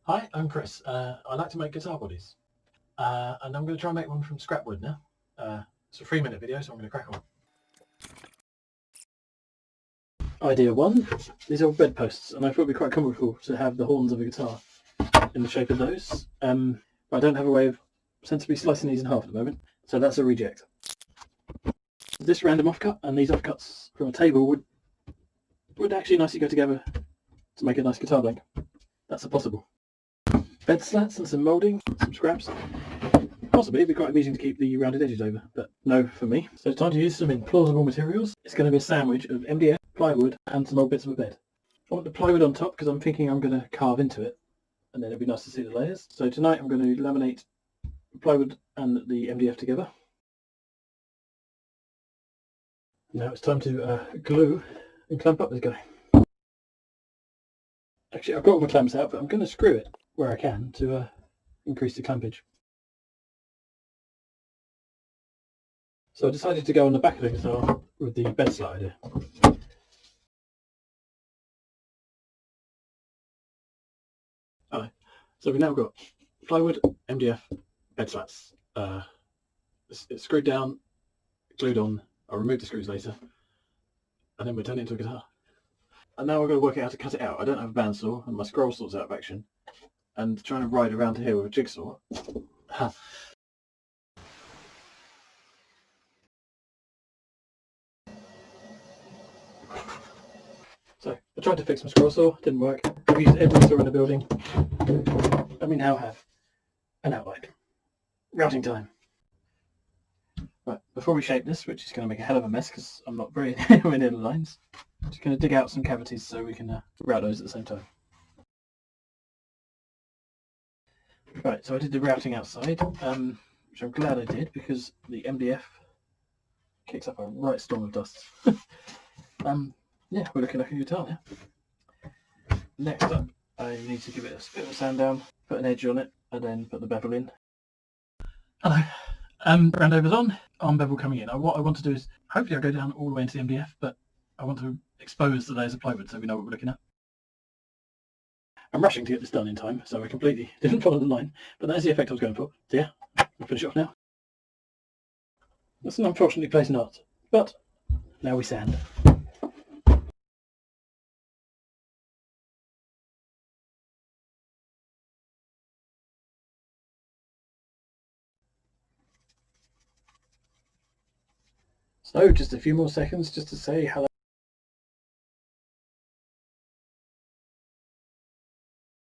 Hi, I'm Chris. I like to make guitar bodies, and I'm going to try and make one from scrapwood now. It's a 3-minute video, so I'm going to crack on. Idea 1, these are bedposts, and I thought it would be quite comical to have the horns of a guitar in the shape of those, but I don't have a way of sensibly slicing these in half at the moment, so that's a reject. This random offcut and these offcuts from a table would actually nicely go together to make a nice guitar blank. That's a possible. Bed slats and some moulding, some scraps. Possibly it'd be quite amusing to keep the rounded edges over, but no for me. So it's time to use some implausible materials. It's going to be a sandwich of MDF, plywood and some old bits of a bed. I want the plywood on top because I'm thinking I'm going to carve into it and then it'd be nice to see the layers. So tonight I'm going to laminate plywood and the MDF together. Now it's time to glue and clamp up this guy. Actually, I've got all my clamps out, but I'm going to screw it where I can to increase the clampage. So I decided to go on the back of the guitar with the bed slat idea. Alright, so we've now got plywood, MDF, bed slats. It's screwed down, glued on. I'll remove the screws later, and then we'll turn it into a guitar. And now I've got to work out how to cut it out. I don't have a bandsaw, and my scroll saw's out of action. And trying to ride around here with a jigsaw. So I tried to fix my scroll saw, didn't work. I've used every saw in the building, and we now have an outline. Routing time. Right, before we shape this, which is going to make a hell of a mess because I'm not very anywhere near the lines, I'm just going to dig out some cavities so we can route those at the same time. Right, so I did the routing outside, which I'm glad I did because the MDF kicks up a right storm of dust. Yeah, we're looking like a guitar now. Next up, I need to give it a bit of a sand down, put an edge on it, and then put the bevel in. Hello. Round overs on, arm bevel coming in. What I want to do is, hopefully I'll go down all the way into the MDF, but I want to expose the layers of plywood so we know what we're looking at. I'm rushing to get this done in time, so I completely didn't follow the line, but that's the effect I was going for. So yeah, I'll finish it off now. That's an unfortunately placed knot, but now we sand. So just a few more seconds just to say hello.